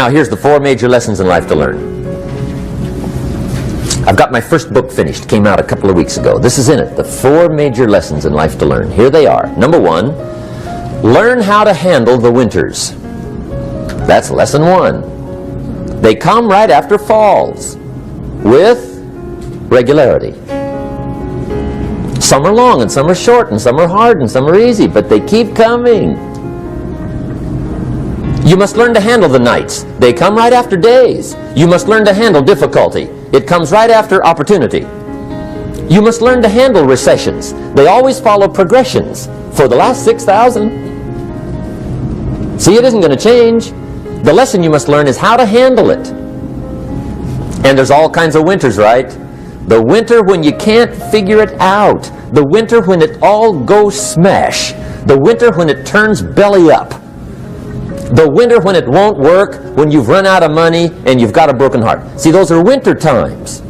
Now here's the 4 major lessons in life to learn. I've got my first book finished. Came out a couple of weeks ago. This is in it. The 4 major lessons in life to learn. Here they are. Number 1, learn how to handle the winters. That's lesson 1. They come right after falls with regularity. Some are long and some are short and some are hard and some are easy, but they keep coming. You must learn to handle the nights. They come right after days. You must learn to handle difficulty. It comes right after opportunity. You must learn to handle recessions. They always follow progressions for the last 6,000. See, it isn't going to change. The lesson you must learn is how to handle it. And there's all kinds of winters, right? The winter when you can't figure it out. The winter when it all goes smash. The winter when it turns belly up. The winter when it won't work, when you've run out of money and you've got a broken heart. See, those are winter times.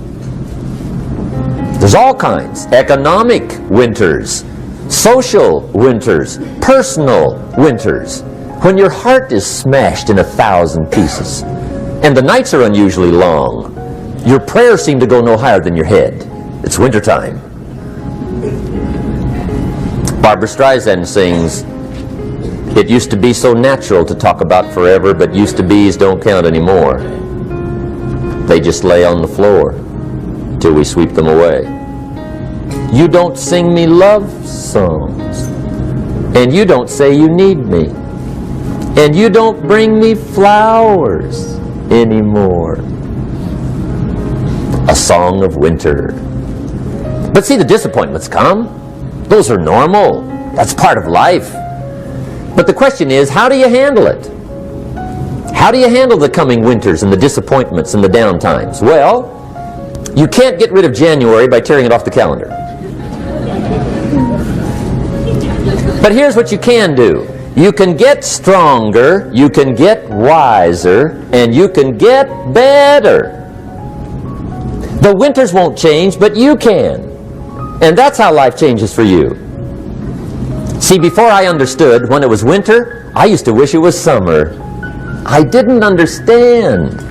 There's all kinds. Economic winters, social winters, personal winters. When your heart is smashed in 1,000 pieces and the nights are unusually long, your prayers seem to go no higher than your head. It's winter time. Barbara Streisand sings, "It used to be so natural to talk about forever, but used to be's don't count anymore. They just lay on the floor till we sweep them away. You don't sing me love songs, and you don't say you need me, and you don't bring me flowers anymore." A song of winter. But see, the disappointments come. Those are normal. That's part of life. But the question is, how do you handle it? How do you handle the coming winters and the disappointments and the down times? Well, you can't get rid of January by tearing it off the calendar. But here's what you can do. You can get stronger, you can get wiser, and you can get better. The winters won't change, but you can. And that's how life changes for you. See, before I understood, when it was winter, I used to wish it was summer. I didn't understand.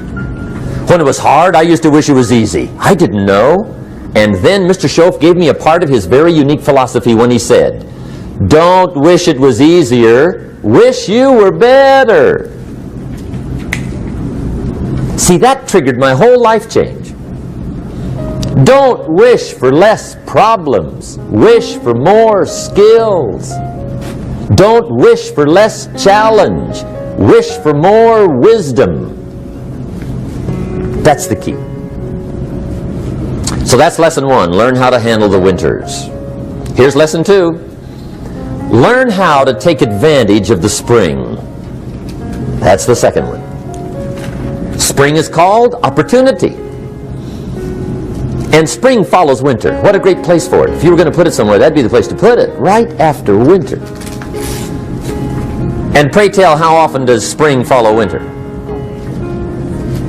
When it was hard, I used to wish it was easy. I didn't know. And then Mr. Schoaf gave me a part of his very unique philosophy when he said, "Don't wish it was easier, wish you were better." See, that triggered my whole life change. Don't wish for less problems. Wish for more skills. Don't wish for less challenge. Wish for more wisdom. That's the key. So that's lesson 1. Learn how to handle the winters. Here's lesson 2. Learn how to take advantage of the spring. That's the second one. Spring is called opportunity. And spring follows winter. What a great place for it. If you were going to put it somewhere, that'd be the place to put it, right after winter. And pray tell, how often does spring follow winter?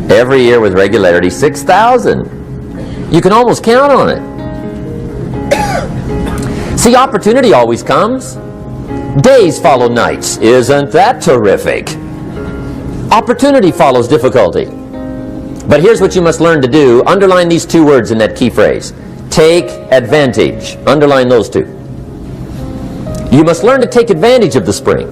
Every year with regularity, 6,000. You can almost count on it. See, opportunity always comes. Days follow nights. Isn't that terrific? Opportunity follows difficulty. But here's what you must learn to do. Underline these 2 words in that key phrase. Take advantage. Underline those 2. You must learn to take advantage of the spring.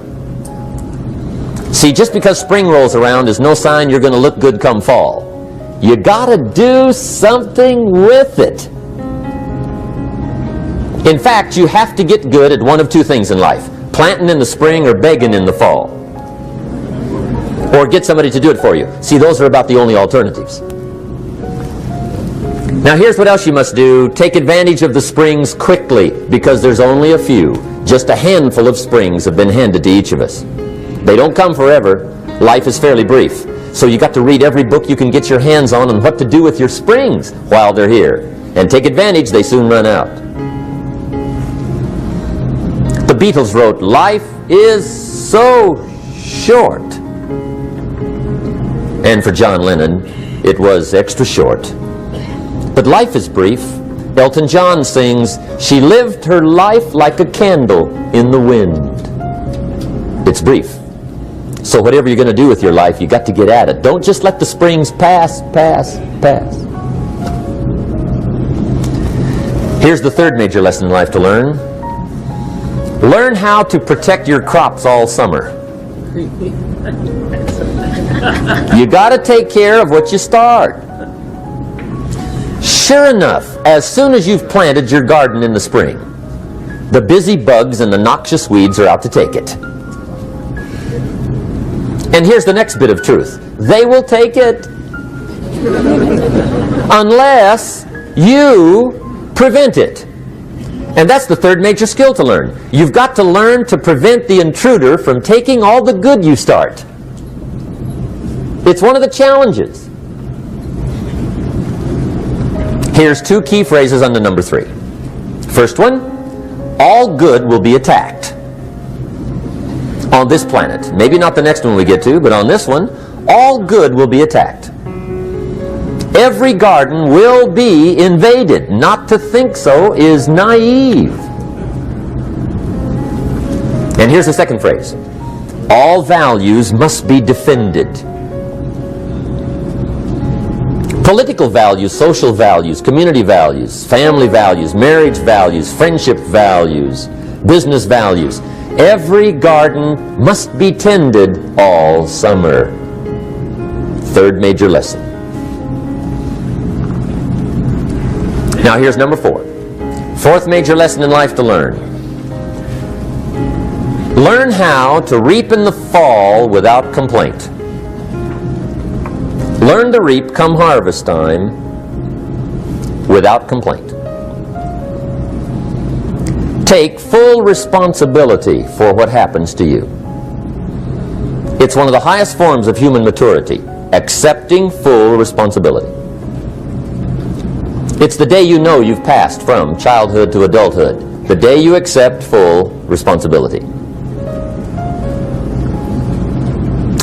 See, just because spring rolls around is no sign you're going to look good come fall. You got to do something with it. In fact, you have to get good at one of 2 things in life. Planting in the spring or begging in the fall. Or get somebody to do it for you. See, those are about the only alternatives. Now here's what else you must do. Take advantage of the springs quickly, because there's only a few. Just a handful of springs have been handed to each of us. They don't come forever. Life is fairly brief. So you got to read every book you can get your hands on what to do with your springs while they're here. And take advantage, they soon run out. The Beatles wrote, "Life is so short." And for John Lennon, it was extra short. But life is brief. Elton John sings, "She lived her life like a candle in the wind." It's brief. So whatever you're going to do with your life, you got to get at it. Don't just let the springs pass. Here's the third major lesson in life to learn. Learn how to protect your crops all summer. You got to take care of what you start. Sure enough, as soon as you've planted your garden in the spring, the busy bugs and the noxious weeds are out to take it. And here's the next bit of truth. They will take it unless you prevent it. And that's the third major skill to learn. You've got to learn to prevent the intruder from taking all the good you start. It's one of the challenges. Here's two key phrases under number 3. First one, all good will be attacked. On this planet. Maybe not the next one we get to, but on this one, all good will be attacked. Every garden will be invaded. Not to think so is naive. And here's the second phrase. All values must be defended. Political values, social values, community values, family values, marriage values, friendship values, business values. Every garden must be tended all summer. Third major lesson. Now here's number 4. Fourth major lesson in life to learn. Learn how to reap in the fall without complaint. Learn to reap come harvest time without complaint. Take full responsibility for what happens to you. It's one of the highest forms of human maturity, accepting full responsibility. It's the day you know you've passed from childhood to adulthood, the day you accept full responsibility.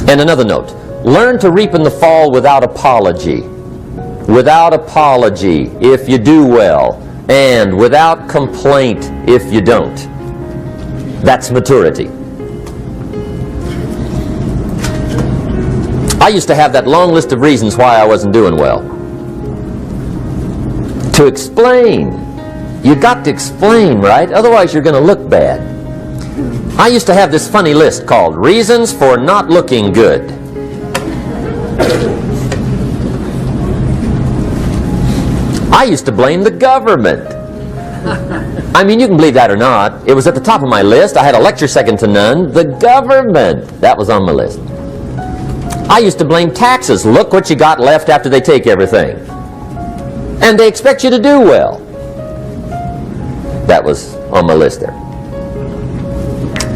And another note, learn to reap in the fall without apology. Without apology if you do well, and without complaint if you don't. That's maturity. I used to have that long list of reasons why I wasn't doing well. To explain. You got to explain, right? Otherwise you're going to look bad. I used to have this funny list called Reasons for Not Looking Good. I used to blame the government. I mean, you can believe that or not. It was at the top of my list. I had a lecture second to none. The government. That was on my list. I used to blame taxes. Look what you got left after they take everything. And they expect you to do well. That was on my list there.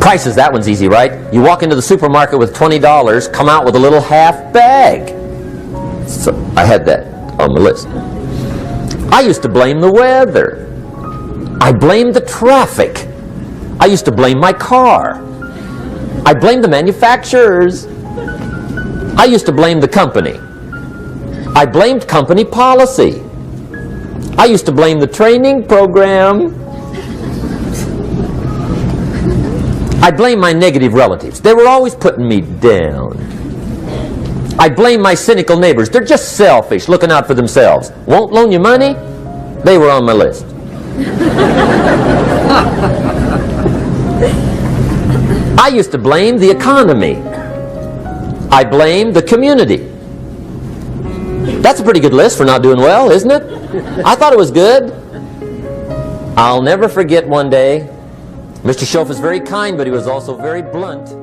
Prices, that one's easy, right? You walk into the supermarket with $20, come out with a little half bag. So I had that on the list. I used to blame the weather. I blamed the traffic. I used to blame my car. I blamed the manufacturers. I used to blame the company. I blamed company policy. I used to blame the training program. I blame my negative relatives. They were always putting me down. I blame my cynical neighbors. They're just selfish, looking out for themselves. Won't loan you money? They were on my list. I used to blame the economy. I blamed the community. That's a pretty good list for not doing well, isn't it? I thought it was good. I'll never forget one day. Mr. Schoaf was very kind, but he was also very blunt.